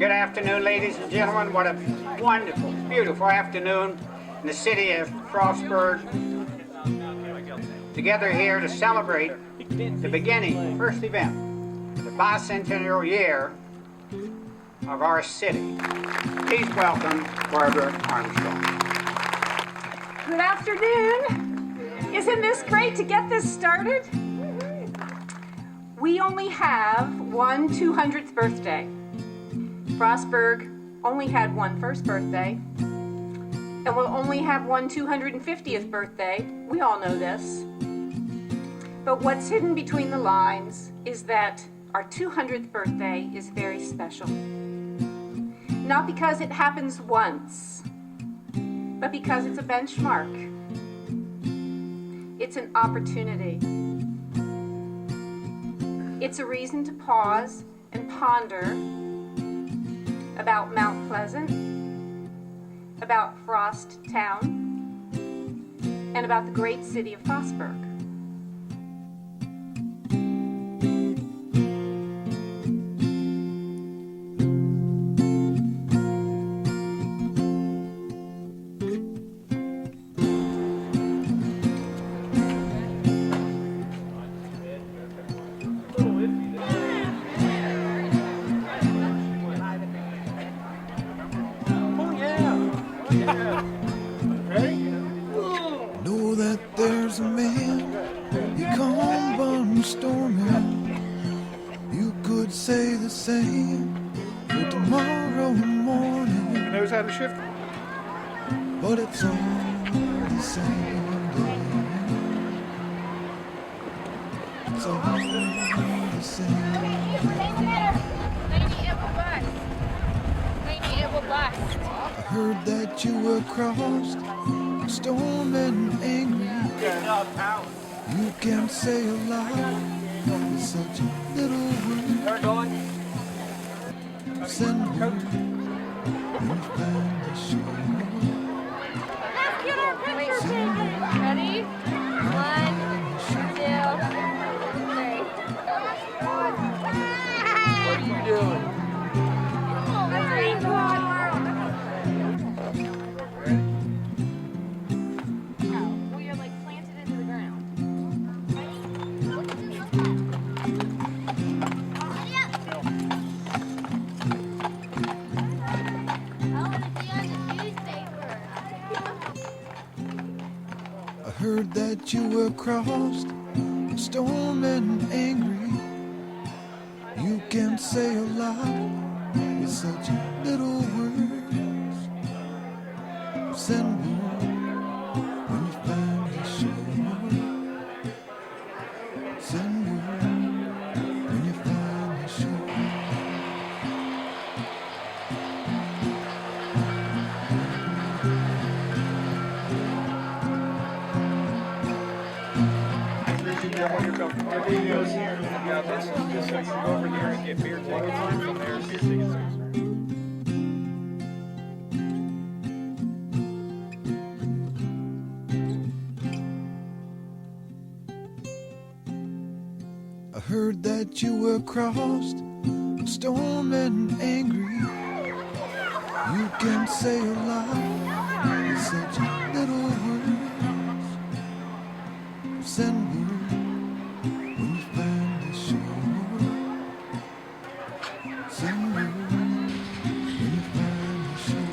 Good afternoon, ladies and gentlemen. What a wonderful, beautiful afternoon in the city of Frostburg. Together here to celebrate the beginning, first event, the bicentennial year of our city. Please welcome Barbara Armstrong. Good afternoon. Isn't this great to get this started? We only have one 200th birthday. Frostburg only had one first birthday, and we'll only have one 250th birthday. We all know this. But what's hidden between the lines is that our 200th birthday is very special. Not because it happens once, but because it's a benchmark. It's an opportunity. It's a reason to pause and ponder about Mount Pleasant, about Frost Town, and about the great city of Frostburg. Know that there's a man, he come on storming. You could say the same for tomorrow morning. He knows how to shift. But it's all the same day. It's all the same. I heard that you were crossed, storm and angry. You can't say a lot with such a little word. Send word when you find the shore. Let's get our picture taken. Ready? 1, 2, 3. What are you doing? I heard that you were crossed, storm and angry. You can't say a lot with such little words. Send word when you find the shore. Send word when you find the shore. Yeah, this is just so you can go over here and get beer tickets, and from there, beer tickets. I heard that you were crossed, storm and angry. You can't say a lot with such little words. Send word when you find the shore. Send word when you find the shore.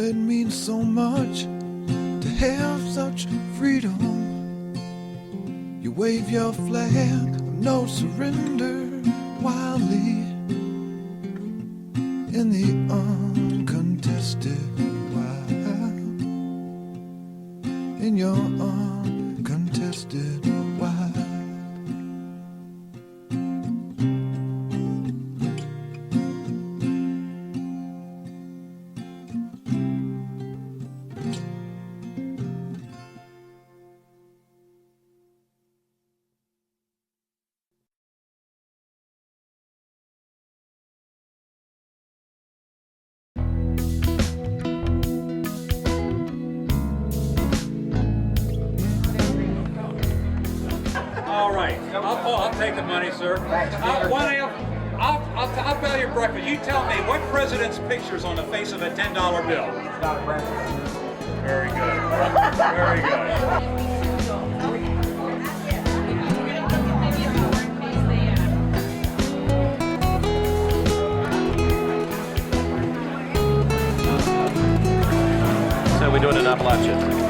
It means so much to have such freedom. You wave your flag, no surrender wildly in the uncontested wild, in your uncontested wild. All right, I'll take the money, sir. I'll buy your breakfast. You tell me, what president's picture's on the face of a $10 bill? It's not a president. Very good. Very good. So we're doing an Appalachian.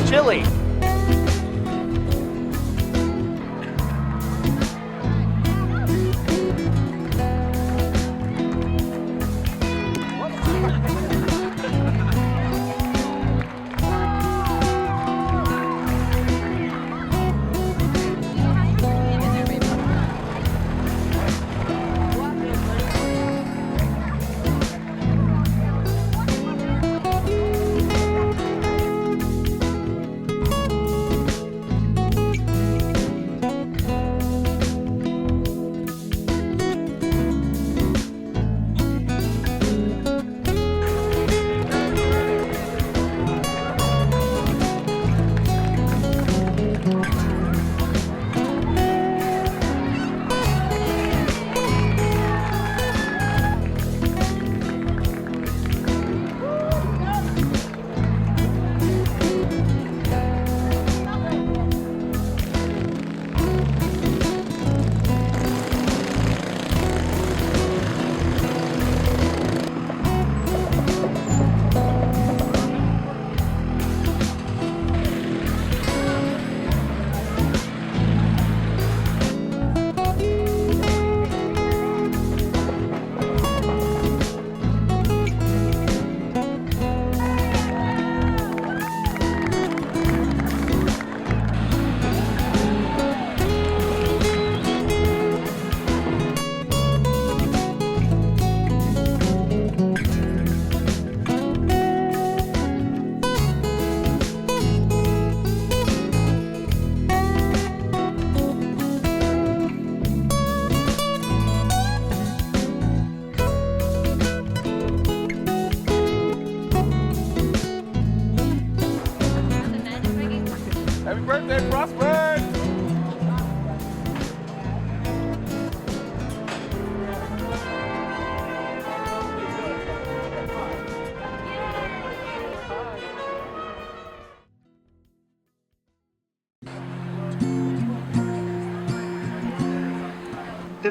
chili.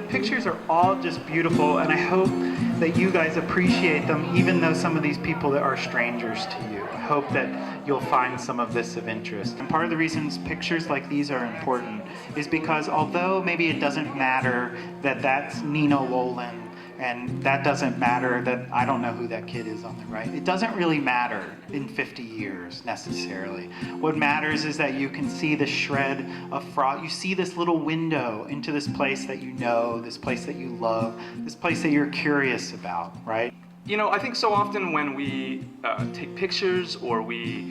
the pictures are all just beautiful, and I hope that you guys appreciate them, even though some of these people that are strangers to you. I hope that you'll find some of this of interest. And part of the reasons pictures like these are important is because although maybe it doesn't matter that that's Nina Lolan, and that doesn't matter that I don't know who that kid is on the right. It doesn't really matter in 50 years necessarily. What matters is that you can see the shred of frost. You see this little window into this place that you know, this place that you love, this place that you're curious about, right? You know, I think so often when we take pictures or we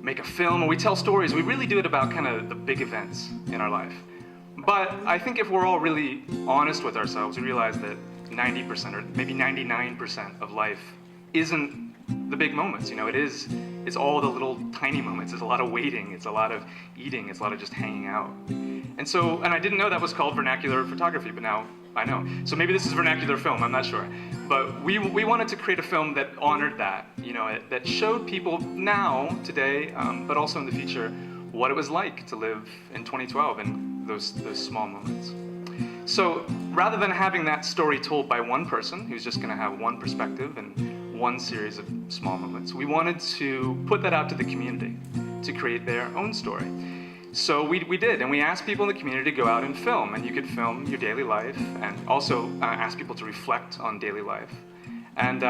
make a film or we tell stories, we really do it about kind of the big events in our life. But I think if we're all really honest with ourselves, we realize that 90% or maybe 99% of life isn't the big moments. You know, it's all the little tiny moments. It's a lot of waiting, it's a lot of eating, it's a lot of just hanging out. And I didn't know that was called vernacular photography, but now I know. So maybe this is vernacular film, I'm not sure. But we wanted to create a film that honored that, you know, that showed people now, today, but also in the future, what it was like to live in 2012 and those small moments. So rather than having that story told by one person who's just going to have one perspective and one series of small moments, we wanted to put that out to the community to create their own story. So we did, and we asked people in the community to go out and film, and you could film your daily life and also ask people to reflect on daily life. And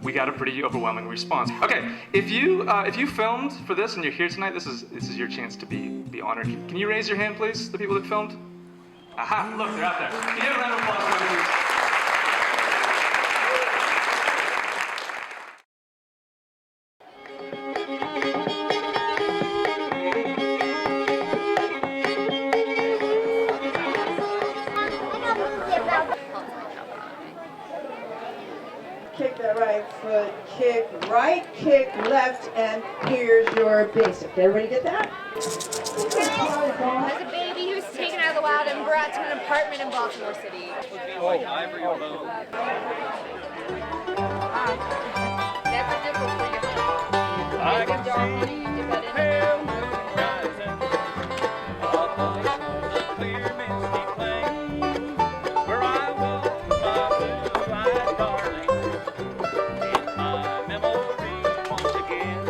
we got a pretty overwhelming response. Okay, if you filmed for this and you're here tonight, this is your chance to be honored. Can you raise your hand, please, the people that filmed? Aha, look, they're out there. Can you give a round of applause for them, please? Kick that right foot, kick right, kick left, and here's your basic. Did everybody get that? As a baby, he was taken out of the wild and brought to an apartment in Baltimore City. That's a different thing. I can see hell rising upon the clear misty plain, where I was my blue-eyed darling, in my memory once again.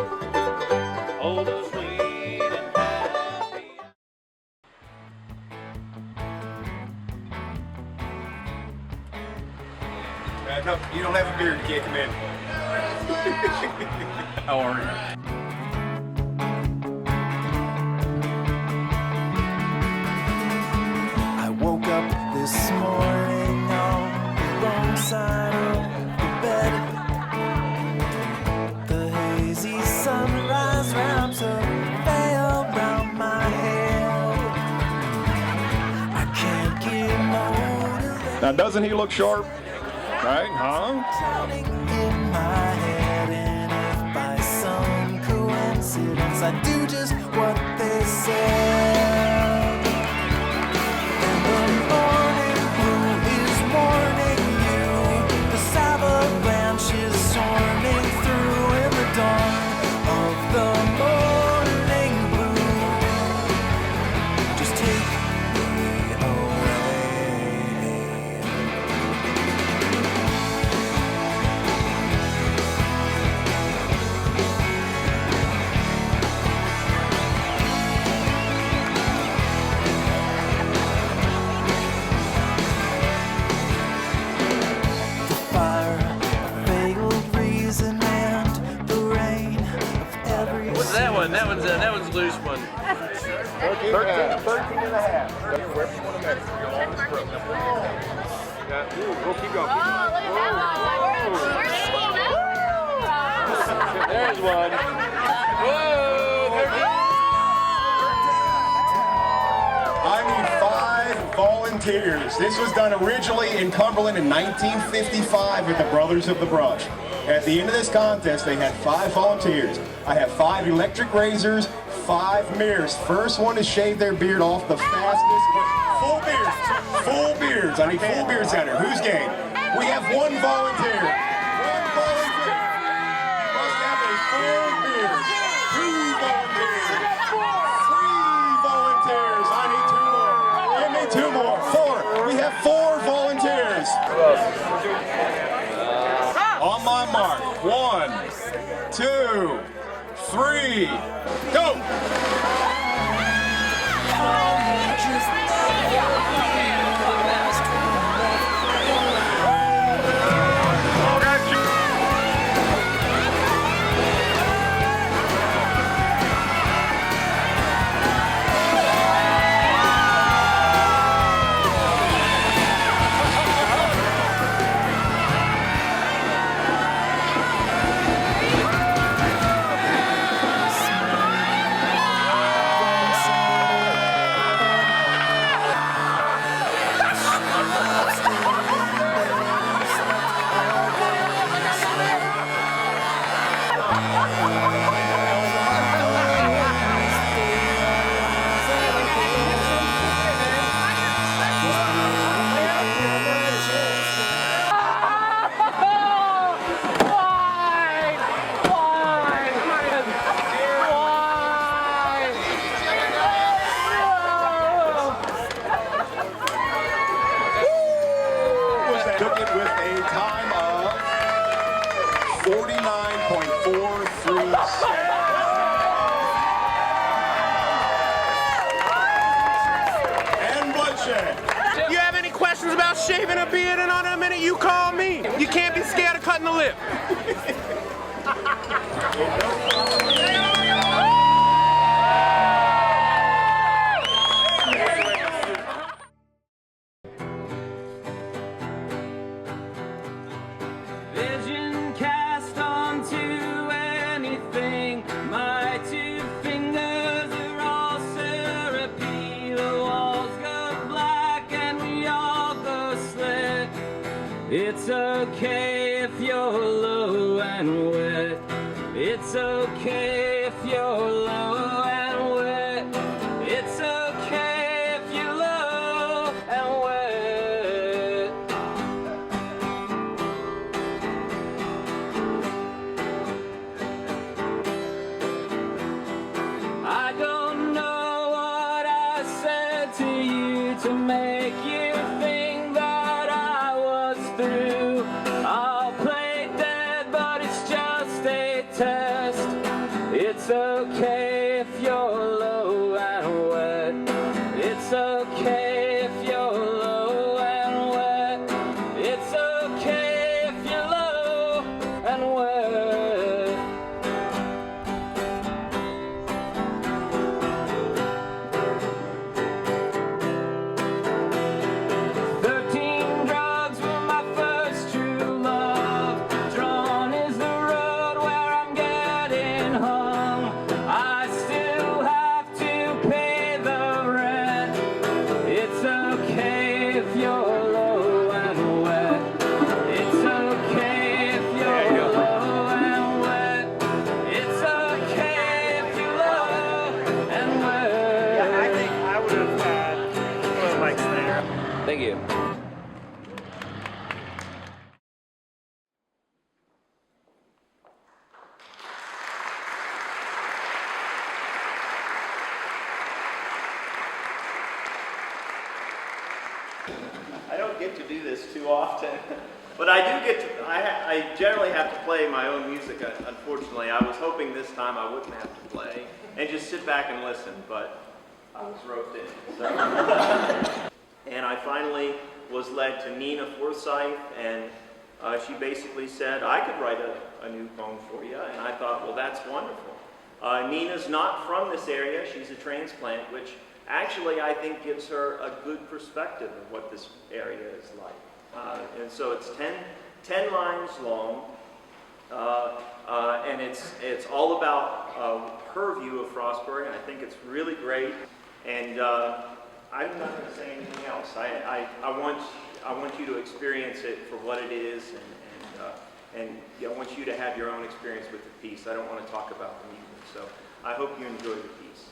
Oh, the sweet and happy. No, you don't have a beard, you can't come in. How are you? I woke up this morning on the wrong side of the bed. The hazy sunrise wraps a veil around my head. I can't get motivated. Now, doesn't he look sharp? Right, huh? Counting in my head, and if by some coincidence I do just what they said, then the morning blue is warning you. The avalanche is storming through in the dawn of the morning blue. Just take me away. What's that one? That one's a loose one. 13 and a half. Wherever you want to measure. You're on the stroke. We'll keep going. Oh, look at that one. There's one. Whoa! I need 5 volunteers. This was done originally in Cumberland in 1955 with the Brothers of the Brush. At the end of this contest, they had 5 volunteers. I have 5 electric razors, 5 mirrors. First one to shave their beard off the fastest. Full beards. Full beards. I need full beards out here. Who's game? We have 1 volunteer. 1 volunteer. You must have a full beard. 2 volunteers. 3 volunteers. I need 2 more. Give me 2 more. 4. We have 4 volunteers. On my mark, 1, 2, 3, go! Took it with a time of 49.43 and bloodshed. You have any questions about shaving a beard in under a minute, you call me. You can't be scared of cutting the lip. Vision cast onto anything. My 2 fingers are all syrupy. The walls go black and we all go slick. It's okay if you're low and wet. It's okay if you're low and wet. It's okay if you're low and wet. I don't know what I said to you to make you think that I was through. I'll play dead, but it's just a test. It's okay if you're low and wet. It's okay if you're low and wet. It's okay if you're low and wet. 13 drugs were my first true love. Drawn is the road where I'm getting hung. I still have to pay the rent. It's okay if you're low and wet. It's okay if you're low and wet. It's okay if you're low and wet. I think I would have had oil mics there. Thank you. I don't get to do this too often, but I do get to, I generally have to play my own music, unfortunately. I was hoping this time I wouldn't have to play and just sit back and listen, but I was roped in. So. And I finally was led to Nina Forsyth, and she basically said, I could write a new poem for you, and I thought, well, that's wonderful. Nina's not from this area. She's a transplant, which actually I think gives her a good perspective of what this area is like. And so it's 10 lines long, and it's all about her view of Frostburg, and I think it's really great. And I'm not going to say anything else. I want you to experience it for what it is, and I want you to have your own experience with the piece. I don't want to talk about the music, so I hope you enjoy the piece.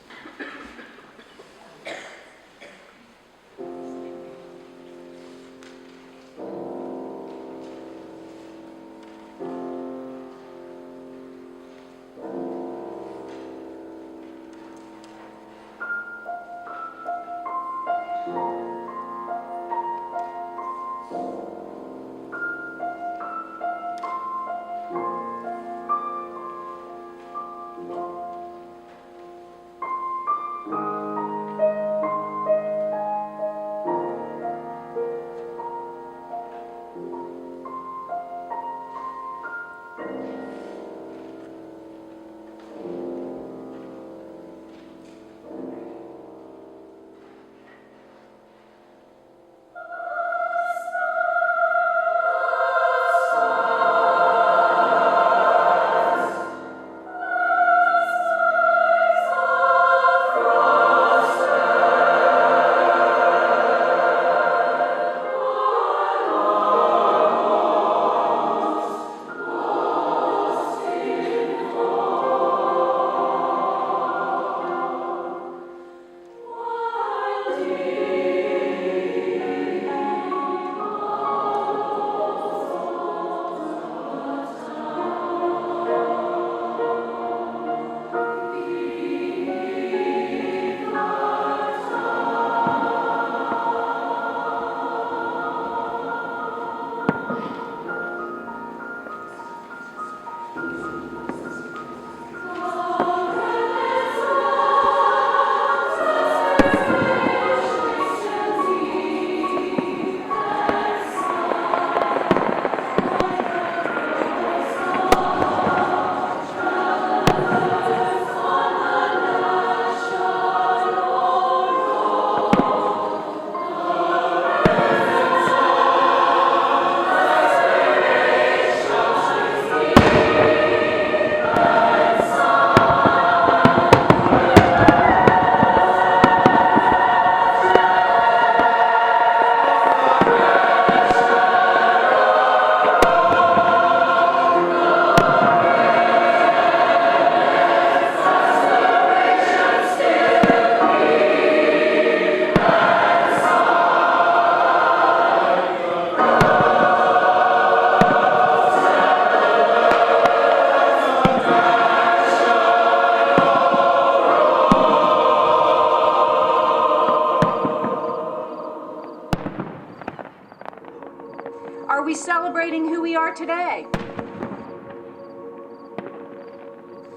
Are we celebrating who we are today?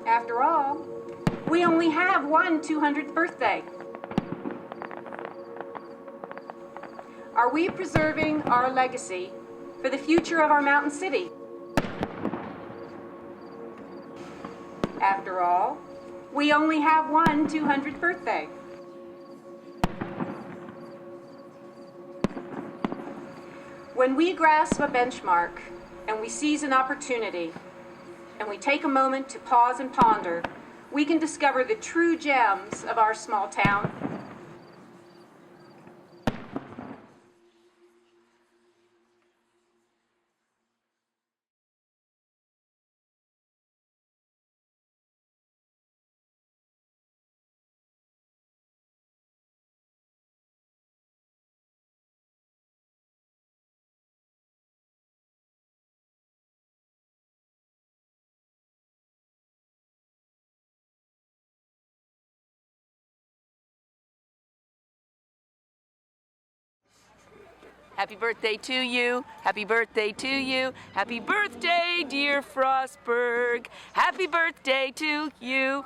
After all, we only have one 200th birthday. Are we preserving our legacy for the future of our mountain city? After all, we only have one 200th birthday. When we grasp a benchmark and we seize an opportunity and we take a moment to pause and ponder, we can discover the true gems of our small town. Happy birthday to you, happy birthday to you, happy birthday, dear Frostburg. Happy birthday to you,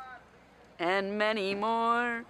and many more.